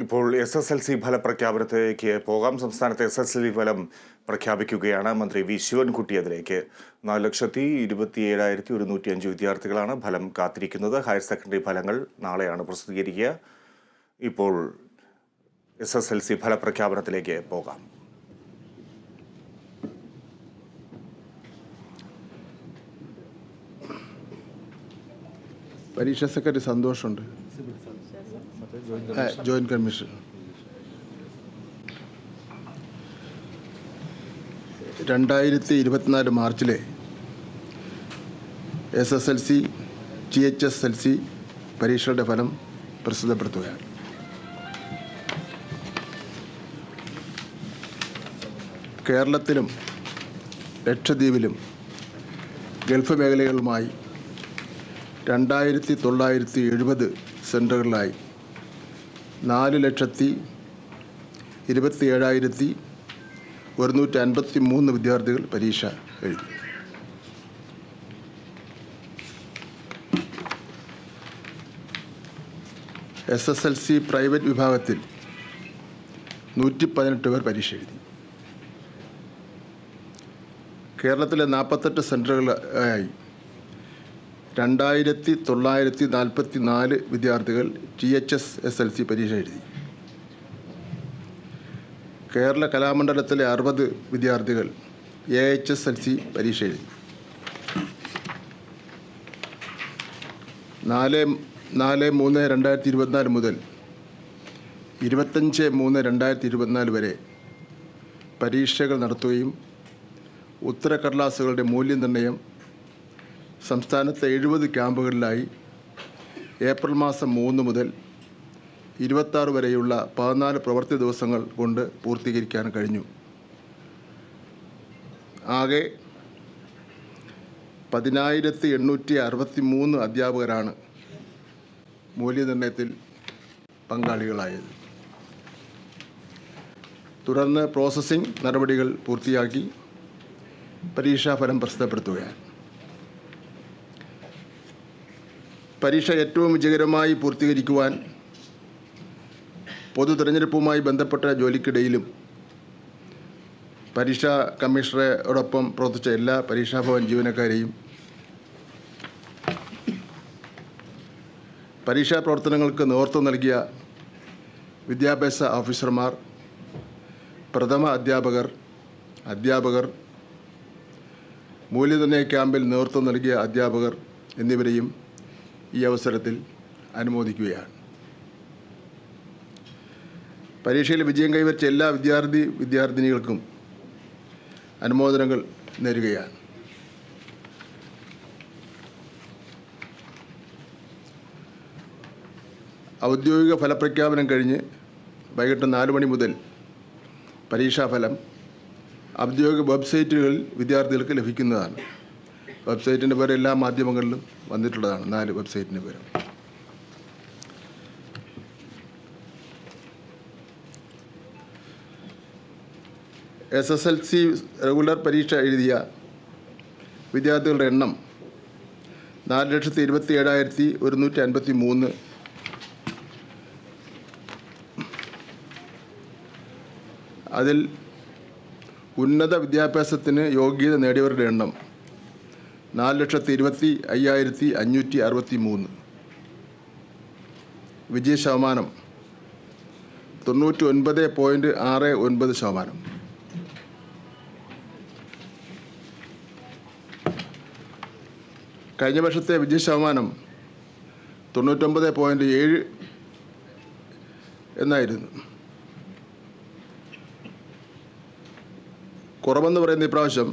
ഇപ്പോൾ SSLC ഫലപ്രഖ്യാപനത്തിലേക്ക് പോകാം. സംസ്ഥാനത്തെ SSLC ഫലം പ്രഖ്യാപിക്കുകയാണ് മന്ത്രി വി ശിവൻകുട്ടി. അതിലേക്ക് 4,27,105 വിദ്യാർത്ഥികളാണ് ഫലം കാത്തിരിക്കുന്നത്. ഹയർ സെക്കൻഡറി ഫലങ്ങൾ നാളെയാണ് പ്രസിദ്ധീകരിക്കുക. ഇപ്പോൾ SSLC ഫലപ്രഖ്യാപനത്തിലേക്ക് പോകാം. പരീക്ഷാ സെക്രട്ടറി സന്തോഷമുണ്ട്. ജോയിന്റ് കമ്മീഷൻ 2024 മാർച്ചിലെ SSLC THSLC പരീക്ഷയുടെ ഫലം പ്രസിദ്ധപ്പെടുത്തുകയാണ്. കേരളത്തിലും ലക്ഷദ്വീപിലും ഗൾഫ് മേഖലകളുമായി 2,970 സെൻറ്ററുകളിലായി 4,27,153 വിദ്യാർത്ഥികൾ പരീക്ഷ എഴുതി. SSLC പ്രൈവറ്റ് വിഭാഗത്തിൽ 118 പേർ പരീക്ഷ എഴുതി. കേരളത്തിലെ 48 സെൻറ്ററുകളായി 2,944 വിദ്യാർത്ഥികൾ THSLC പരീക്ഷ എഴുതി. കേരള കലാമണ്ഡലത്തിലെ 60 വിദ്യാർത്ഥികൾ AHSLC പരീക്ഷ എഴുതി. 4/3/2024 മുതൽ 25/3/2024 വരെ പരീക്ഷകൾ നടത്തുകയും ഉത്തരക്കടലാസുകളുടെ മൂല്യനിർണ്ണയം സംസ്ഥാനത്തെ 70 ക്യാമ്പുകളിലായി ഏപ്രിൽ മാസം 3 മുതൽ 26 വരെയുള്ള 14 പ്രവൃത്തി ദിവസങ്ങൾ കൊണ്ട് പൂർത്തീകരിക്കാൻ കഴിഞ്ഞു. ആകെ 10,863 അധ്യാപകരാണ് മൂല്യനിർണ്ണയത്തിൽ പങ്കാളികളായത്. തുടർന്ന് പ്രോസസ്സിംഗ് നടപടികൾ പൂർത്തിയാക്കി പരീക്ഷാഫലം പ്രസിദ്ധപ്പെടുത്തുകയാണ്. പരീക്ഷ ഏറ്റവും വിജയകരമായി പൂർത്തീകരിക്കുവാൻ പൊതു തിരഞ്ഞെടുപ്പുമായി ബന്ധപ്പെട്ട ജോലിക്കിടയിലും പരീക്ഷാ കമ്മീഷണറോടൊപ്പം പ്രവർത്തിച്ച എല്ലാ പരീക്ഷാഭവൻ ജീവനക്കാരെയും പരീക്ഷാ പ്രവർത്തനങ്ങൾക്ക് നേതൃത്വം നൽകിയ വിദ്യാഭ്യാസ ഓഫീസർമാർ, പ്രഥമ അധ്യാപകർ, മൂല്യനിർണ്ണയ ക്യാമ്പിൽ നേതൃത്വം നൽകിയ അധ്യാപകർ എന്നിവരെയും ഈ അവസരത്തിൽ അനുമോദിക്കുകയാണ്. പരീക്ഷയിൽ വിജയം കൈവരിച്ച എല്ലാ വിദ്യാർത്ഥിനികൾക്കും അനുമോദനങ്ങൾ നേരുകയാണ്. ഔദ്യോഗിക ഫലപ്രഖ്യാപനം കഴിഞ്ഞ് വൈകിട്ട് 4 മണി മുതൽ പരീക്ഷാഫലം ഔദ്യോഗിക വെബ്സൈറ്റുകളിൽ വിദ്യാർത്ഥികൾക്ക് ലഭിക്കുന്നതാണ്. വെബ്സൈറ്റിൻ്റെ പേര് എല്ലാ മാധ്യമങ്ങളിലും വന്നിട്ടുള്ളതാണ്. 4 വെബ്സൈറ്റിൻ്റെ പേര്. SSLC റെഗുലർ പരീക്ഷ എഴുതിയ വിദ്യാർത്ഥികളുടെ എണ്ണം 4,27,153. അതിൽ ഉന്നത വിദ്യാഭ്യാസത്തിന് യോഗ്യത നേടിയവരുടെ എണ്ണം 4,25,563. വിജയശതമാനം 99.69%. കഴിഞ്ഞ വർഷത്തെ വിജയശതമാനം 99.7 എന്നായിരുന്നു. കുറവെന്ന് പറയുന്ന ഇപ്രാവശ്യം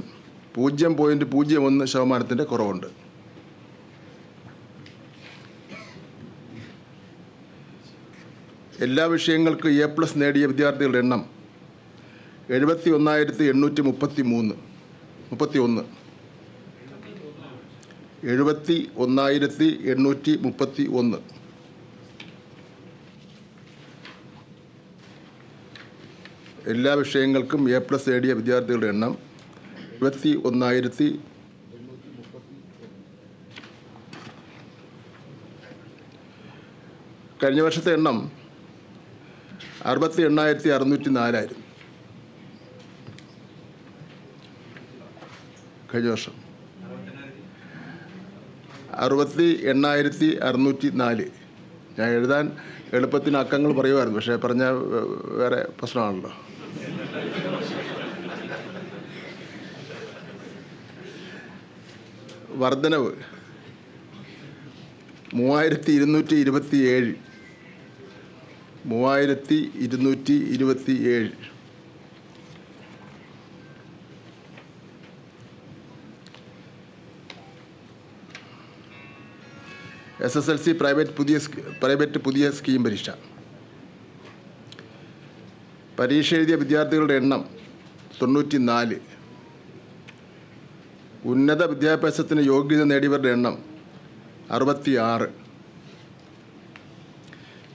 0.01% കുറവുണ്ട്. എല്ലാ വിഷയങ്ങൾക്കും A+ നേടിയ വിദ്യാർത്ഥികളുടെ എണ്ണം 71,831. 71,831. എല്ലാ വിഷയങ്ങൾക്കും A+ നേടിയ വിദ്യാർത്ഥികളുടെ എണ്ണം 71,831. കഴിഞ്ഞ വർഷത്തെ എണ്ണം 68,604 കഴിഞ്ഞ വർഷം. 68,604. ഞാൻ എഴുതാൻ എളുപ്പത്തിന് അക്കങ്ങൾ പറയുമായിരുന്നു, പക്ഷേ പറഞ്ഞാൽ വേറെ പ്രശ്നമാണല്ലോ. വർധനവ് 3,227. 3,227. SSLC പ്രൈവറ്റ് പുതിയ സ്കീം പരീക്ഷ. പരീക്ഷ എഴുതിയ വിദ്യാർത്ഥികളുടെ എണ്ണം 94. ഉന്നത വിദ്യാഭ്യാസത്തിന് യോഗ്യത നേടിയവരുടെ എണ്ണം 66.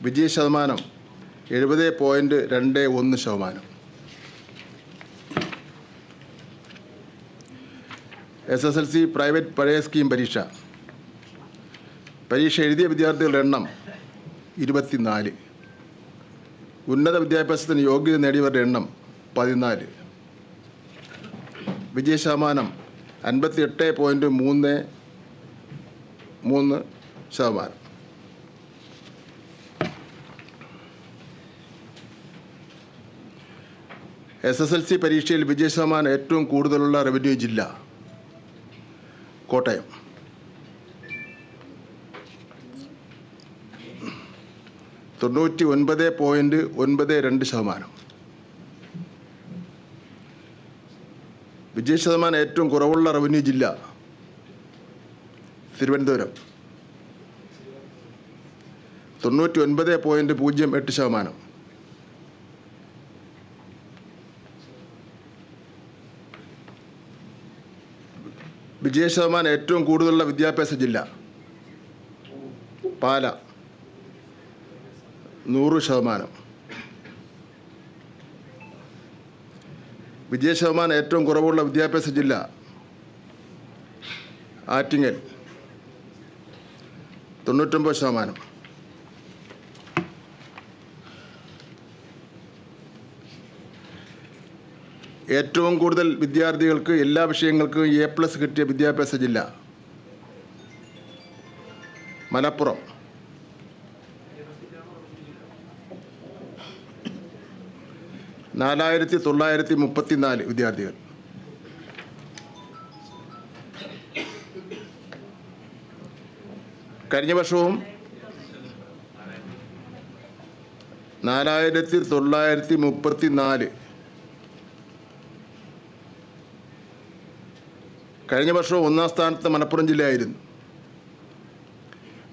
വിജയ ശതമാനം 70.21%. SSLC പ്രൈവറ്റ് പഴയ സ്കീം പരീക്ഷ. പരീക്ഷ എഴുതിയ വിദ്യാർത്ഥികളുടെ എണ്ണം 24. ഉന്നത വിദ്യാഭ്യാസത്തിന് യോഗ്യത നേടിയവരുടെ എണ്ണം 14. വിജയ ശതമാനം 58.33%. SSLC പരീക്ഷയിൽ വിജയ ശതമാനം ഏറ്റവും കൂടുതലുള്ള റവന്യൂ ജില്ല കോട്ടയം. %99.92%. വിജയ ശതമാനം ഏറ്റവും കുറവുള്ള റവന്യൂ ജില്ല തിരുവനന്തപുരം. 99.08%. വിജയ ശതമാനം ഏറ്റവും കൂടുതലുള്ള വിദ്യാഭ്യാസ ജില്ല പാല. 100%. വിജയ ശതമാനം ഏറ്റവും കുറവുള്ള വിദ്യാഭ്യാസ ജില്ല ആറ്റിങ്ങൽ. 99%. ഏറ്റവും കൂടുതൽ വിദ്യാർത്ഥികൾക്ക് എല്ലാ വിഷയങ്ങൾക്കും A+ കിട്ടിയ വിദ്യാഭ്യാസ ജില്ല മലപ്പുറം. 4,934 വിദ്യാർത്ഥികൾ. കഴിഞ്ഞ വർഷവും 4,934. കഴിഞ്ഞ വർഷവും ഒന്നാം സ്ഥാനത്ത് മലപ്പുറം ജില്ലയായിരുന്നു.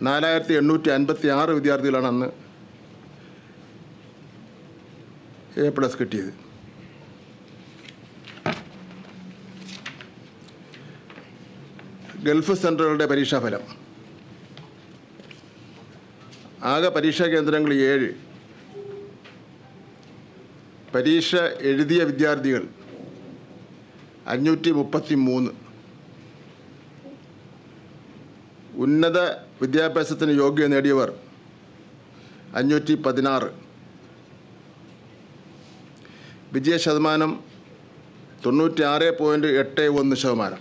4,856 വിദ്യാർത്ഥികളാണ് അന്ന് A+ കിട്ടിയത്. ഗൾഫ് സെൻ്ററുകളുടെ പരീക്ഷാഫലം. ആകെ പരീക്ഷാ കേന്ദ്രങ്ങൾ 7. പരീക്ഷ എഴുതിയ വിദ്യാർത്ഥികൾ 533. ഉന്നത വിദ്യാഭ്യാസത്തിന് യോഗ്യത നേടിയവർ 516. വിജയ ശതമാനം 96.81%.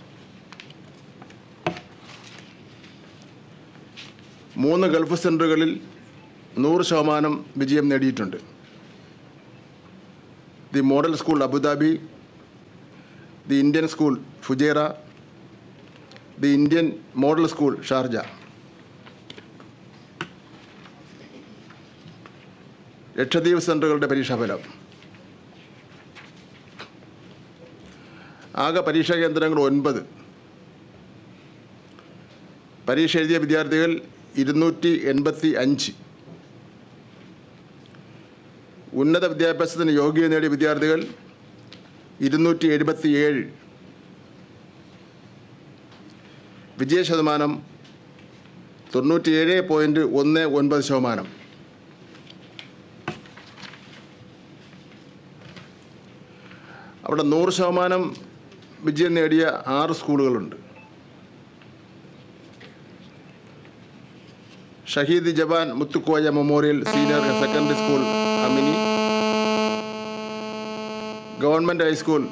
3 ഗൾഫ് സെൻ്ററുകളിൽ 100% വിജയം നേടിയിട്ടുണ്ട്. The model school Abu Dhabi, the Indian school Fujairah, the Indian model school Sharjah. Lakshadweep സെൻ്ററുകളുടെ പരീക്ഷാഫലം. ആകെ പരീക്ഷാ കേന്ദ്രങ്ങൾ 9. പരീക്ഷ എഴുതിയ വിദ്യാർത്ഥികൾ 285. ഉന്നത വിദ്യാഭ്യാസത്തിന് യോഗ്യത നേടിയ വിദ്യാർത്ഥികൾ 277. വിജയ ശതമാനം 97.19%. അവിടെ 100% വിജയം നേടിയ 6 സ്കൂളുകളുണ്ട്. Shaheed Jawan Muthukoya memorial senior secondary school Amini, government high school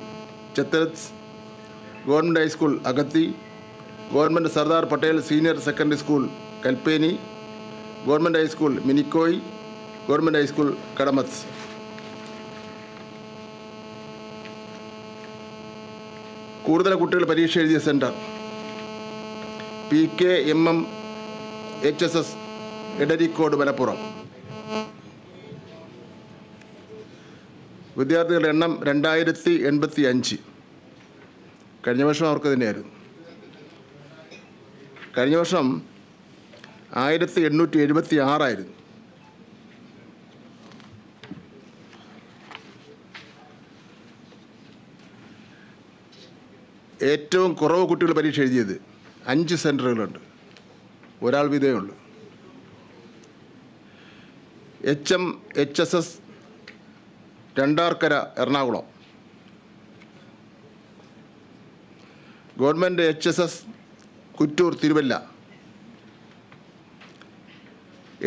Chetlat, government high school Agatti, government Sardar Patel senior secondary school Kalpeni, government high school Minicoy, government high school Kadmat. കൂടുതൽ കുട്ടികൾ പരീക്ഷ എഴുതിയ centre PKMM HSS Edarikode Malappuram. വിദ്യാർത്ഥികളുടെ എണ്ണം 2085. കഴിഞ്ഞ വർഷം അവർക്ക് തന്നെയായിരുന്നു. കഴിഞ്ഞ വർഷം 1876 ആയിരുന്നു. ഏറ്റവും കുറവ് കുട്ടികൾ പരീക്ഷ എഴുതിയത് 5 സെൻറ്ററുകളുണ്ട്. ഒരാൾ വീതമേ ഉള്ളൂ. HMHSS Randarkara Ernakulam, government HSS Kuttoor Thiruvalla,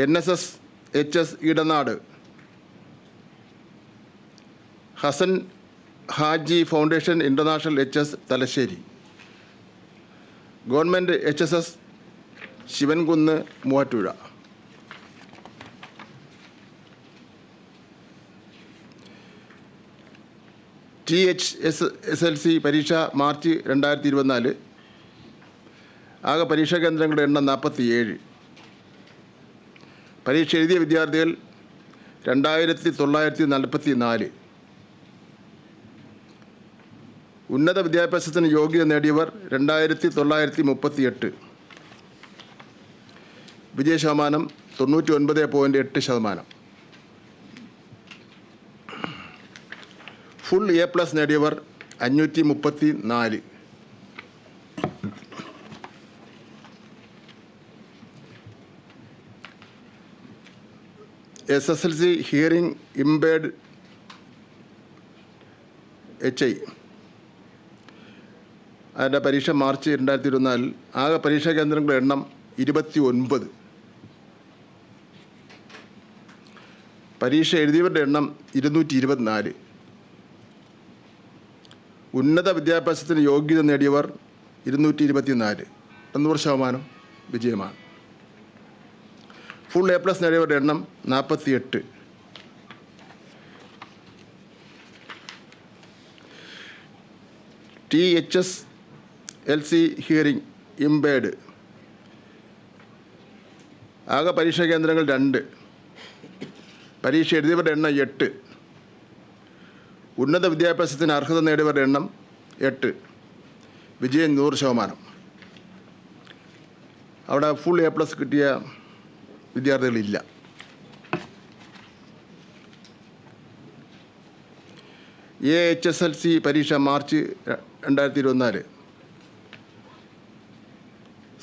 NSS HS Edanad, Hassan Haji foundation international HS Thalassery, government HSS Sivankunnu Muvattupuzha. THSLC പരീക്ഷ മാർച്ച് 2024. ആകെ പരീക്ഷാ കേന്ദ്രങ്ങളുടെ എണ്ണം 47. പരീക്ഷ എഴുതിയ വിദ്യാർത്ഥികൾ 2944. ഉന്നത വിദ്യാഭ്യാസത്തിന് യോഗ്യത നേടിയവർ 2938. വിജയശതമാനം 99.8%. ഫുൾ A+ നേടിയവർ 534. SSLC ഹിയറിംഗ് ഇംപേർഡ് HI അതിൻ്റെ പരീക്ഷ മാർച്ച് 2024. ആകെ പരീക്ഷാ കേന്ദ്രങ്ങളുടെ എണ്ണം 29. പരീക്ഷ എഴുതിയവരുടെ എണ്ണം 224. ഉന്നത വിദ്യാഭ്യാസത്തിന് യോഗ്യത നേടിയവർ 224. 100% വിജയമാണ്. ഫുൾ A+ നേടിയവരുടെ എണ്ണം 48. THSLC ഹിയറിംഗ് ഇംപേർഡ് ആകെ പരീക്ഷാ കേന്ദ്രങ്ങൾ 2. പരീക്ഷ എഴുതിയവരുടെ എണ്ണം 8. ഉന്നത വിദ്യാഭ്യാസത്തിന് അർഹത നേടിയവരുടെ എണ്ണം 8. വിജയം 100%. അവിടെ ഫുൾ A+ കിട്ടിയ വിദ്യാർത്ഥികളില്ല. AHSLC പരീക്ഷ മാർച്ച് 2024.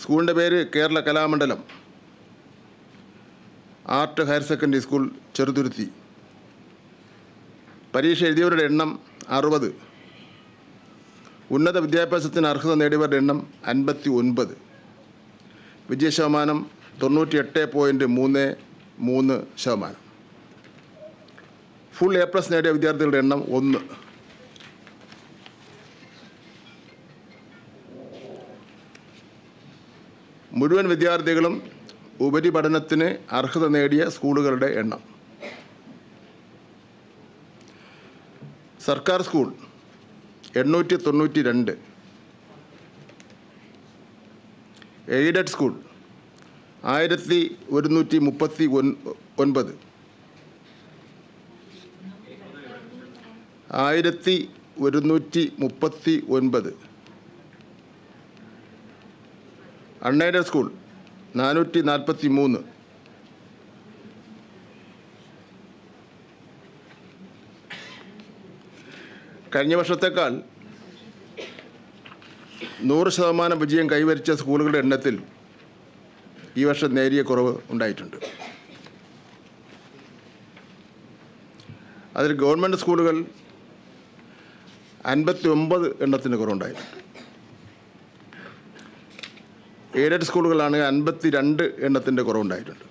സ്കൂളിൻ്റെ പേര് Kerala Kalamandalam art higher secondary school Cheruthuruthy. പരീക്ഷ എഴുതിയവരുടെ എണ്ണം 60. ഉന്നത വിദ്യാഭ്യാസത്തിന് അർഹത നേടിയവരുടെ എണ്ണം 59. വിജയശതമാനം 98.33%. ഫുൾ A+ നേടിയ വിദ്യാർത്ഥികളുടെ എണ്ണം 1. മുഴുവൻ വിദ്യാർത്ഥികളും ഉപരിപഠനത്തിന് അർഹത നേടിയ സ്കൂളുകളുടെ എണ്ണം. സർക്കാർ school 892. Aided school 1139. 1139. Unaided school 443. കഴിഞ്ഞ വർഷത്തേക്കാൾ 100% വിജയം കൈവരിച്ച സ്കൂളുകളുടെ എണ്ണത്തിൽ ഈ വർഷം നേരിയ കുറവ് ഉണ്ടായിട്ടുണ്ട്. അതിൽ ഗവൺമെൻറ് സ്കൂളുകൾ 59 എണ്ണത്തിന് കുറവുണ്ടായിട്ടുണ്ട്. എയ്ഡഡ് സ്കൂളുകളാണ് 52 എണ്ണത്തിൻ്റെ കുറവുണ്ടായിട്ടുണ്ട്.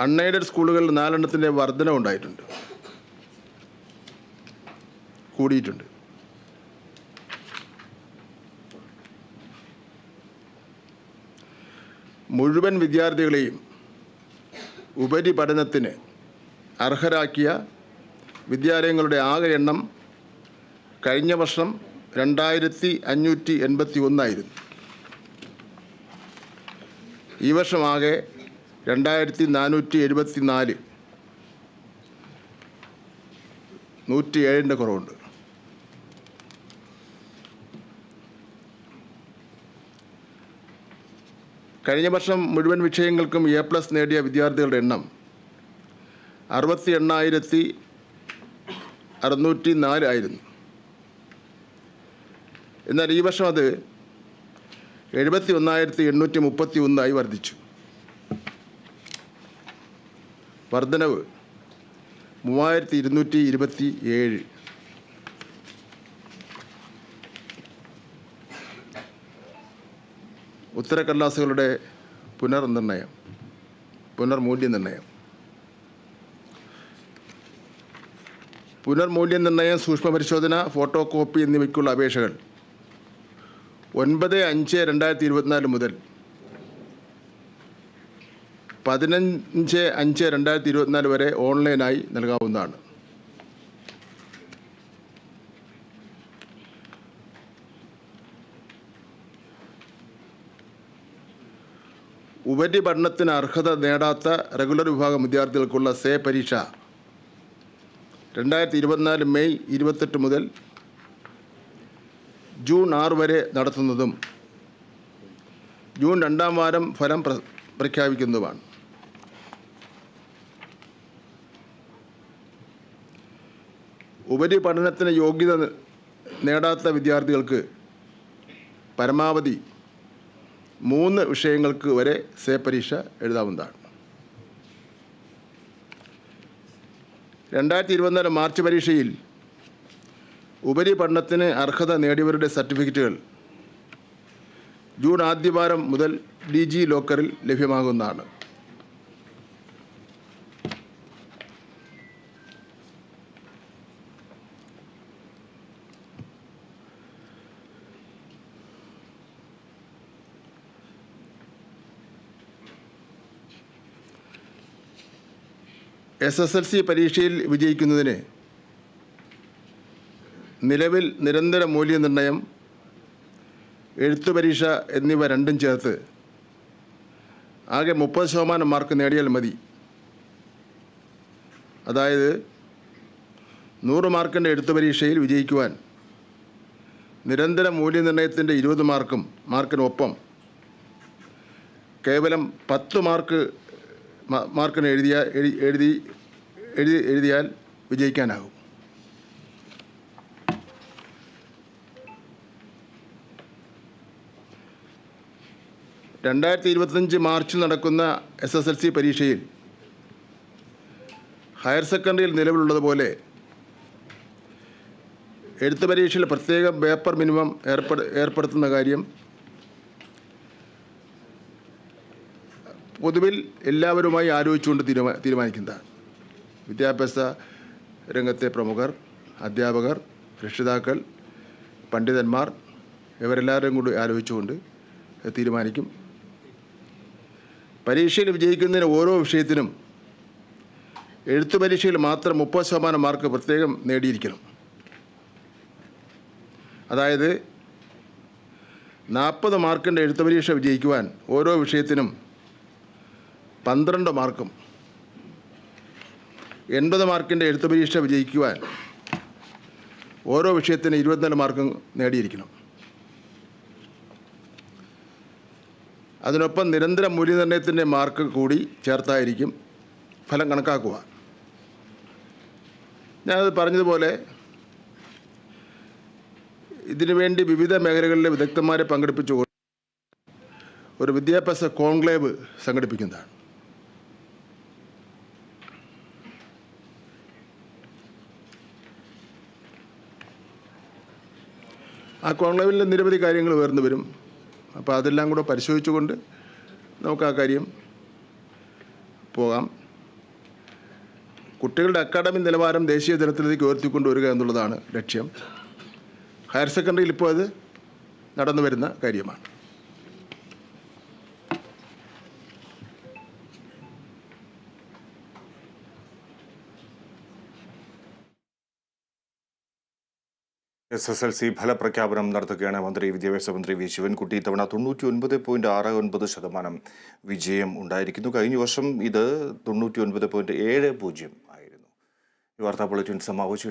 അൺഎയ്ഡഡ് സ്കൂളുകളിൽ 4 വർധനവുണ്ടായിട്ടുണ്ട്, കൂടിയിട്ടുണ്ട്. മുഴുവൻ വിദ്യാർത്ഥികളെയും ഉപരിപഠനത്തിന് അർഹരാക്കിയ വിദ്യാലയങ്ങളുടെ ആകെ എണ്ണം കഴിഞ്ഞ വർഷം 2581 ആയിരുന്നു. ഈ വർഷം ആകെ 2474, 107 കുറവുണ്ട്. കഴിഞ്ഞ വർഷം മുഴുവൻ വിഷയങ്ങൾക്കും A+ നേടിയ വിദ്യാർത്ഥികളുടെ എണ്ണം 68,604 ആയിരുന്നു. എന്നാൽ ഈ വർഷം അത് 71,831 വർദ്ധിച്ചു. വർധനവ് 3,227. ഉത്തരക്കടലാസുകളുടെ പുനർമൂല്യനിർണ്ണയം, സൂക്ഷ്മ പരിശോധന, ഫോട്ടോ കോപ്പി എന്നിവയ്ക്കുള്ള അപേക്ഷകൾ 9/5/2024 മുതൽ 15/5/2024 വരെ ഓൺലൈനായി നൽകാവുന്നതാണ്. ഉപരിപഠനത്തിന് അർഹത നേടാത്ത റെഗുലർ വിഭാഗം വിദ്യാർത്ഥികൾക്കുള്ള സേ പരീക്ഷ 2024 മെയ് 28 മുതൽ ജൂൺ 6 വരെ നടത്തുന്നതും ജൂൺ 2ാം വാരം ഫലം പ്രഖ്യാപിക്കുന്നതുമാണ്. ഉപരിപഠനത്തിന് യോഗ്യത നേടാത്ത വിദ്യാർത്ഥികൾക്ക് പരമാവധി 3 വിഷയങ്ങൾക്ക് വരെ സേ പരീക്ഷ എഴുതാവുന്നതാണ്. 2024 മാർച്ച് പരീക്ഷയിൽ ഉപരിപഠനത്തിന് അർഹത നേടിയവരുടെ സർട്ടിഫിക്കറ്റുകൾ ജൂൺ ആദ്യവാരം മുതൽ DG ലോക്കറിൽ ലഭ്യമാകുന്നതാണ്. SSLC പരീക്ഷയിൽ വിജയിക്കുന്നതിന് നിലവിൽ നിരന്തര മൂല്യനിർണ്ണയം, എഴുത്തു പരീക്ഷ എന്നിവ രണ്ടും ചേർത്ത് ആകെ 30% മാർക്ക് നേടിയാൽ മതി. അതായത് 100 മാർക്കിൻ്റെ എഴുത്തു പരീക്ഷയിൽ വിജയിക്കുവാൻ നിരന്തര മൂല്യനിർണ്ണയത്തിൻ്റെ 20 മാർക്കിനൊപ്പം കേവലം 10 മാർക്കിന് എഴുതിയാൽ വിജയിക്കാനാകും. മാർച്ചിൽ നടക്കുന്ന SSLC പരീക്ഷയിൽ ഹയർ സെക്കൻഡറിയിൽ നിലവിലുള്ളതുപോലെ എഴുത്ത് പരീക്ഷയിൽ പ്രത്യേക പേപ്പർ മിനിമം ഏർപ്പെടുത്തുന്ന കാര്യം പൊതുവിൽ എല്ലാവരുമായി ആലോചിച്ചുകൊണ്ട് തീരുമാനിക്കുന്നതാണ്. വിദ്യാഭ്യാസ രംഗത്തെ പ്രമുഖർ, അധ്യാപകർ, രക്ഷിതാക്കൾ, പണ്ഡിതന്മാർ ഇവരെല്ലാവരും കൂടി ആലോചിച്ചുകൊണ്ട് തീരുമാനിക്കും. പരീക്ഷയിൽ വിജയിക്കുന്നതിന് ഓരോ വിഷയത്തിനും എഴുത്തു പരീക്ഷയിൽ മാത്രം 30% മാർക്ക് പ്രത്യേകം നേടിയിരിക്കണം. അതായത് 40 മാർക്കിൻ്റെ എഴുത്തു പരീക്ഷ വിജയിക്കുവാൻ ഓരോ വിഷയത്തിനും 12 മാർക്കും, 80 മാർക്കിൻ്റെ എഴുത്തു പരീക്ഷ വിജയിക്കുവാൻ ഓരോ വിഷയത്തിന് 24 മാർക്കും നേടിയിരിക്കണം. അതിനൊപ്പം നിരന്തര മൂല്യനിർണ്ണയത്തിൻ്റെ മാർക്ക് കൂടി ചേർത്തായിരിക്കും ഫലം കണക്കാക്കുക. ഞാനത് പറഞ്ഞതുപോലെ ഇതിനുവേണ്ടി വിവിധ മേഖലകളിലെ വിദഗ്ധന്മാരെ പങ്കെടുപ്പിച്ചുകൊണ്ട് ഒരു വിദ്യാഭ്യാസ കോൺക്ലേവ് സംഘടിപ്പിക്കുന്നതാണ്. ആ കോൺക്ലേവിൽ നിരവധി കാര്യങ്ങൾ ഉയർന്നു വരും. അപ്പോൾ അതെല്ലാം കൂടെ പരിശോധിച്ചുകൊണ്ട് നമുക്ക് ആ കാര്യം പോകാം. കുട്ടികളുടെ അക്കാഡമിക് നിലവാരം ദേശീയ തലത്തിലേക്ക് ഉയർത്തിക്കൊണ്ടുവരിക എന്നുള്ളതാണ് ലക്ഷ്യം. ഹയർ സെക്കൻഡറിയിൽ ഇപ്പോൾ അത് നടന്നു വരുന്ന കാര്യമാണ്. SSLC ഫലപ്രഖ്യാപനം നടത്തുകയാണ് വിദ്യാഭ്യാസ മന്ത്രി വി ശിവൻകുട്ടി. ഇത്തവണ 99.69% വിജയം ഉണ്ടായിരിക്കുന്നു. കഴിഞ്ഞ വർഷം ഇത് 99.70 ആയിരുന്നു. ഈ വാർത്താ ബുള്ളറ്റിൻ സമാപിച്ചു.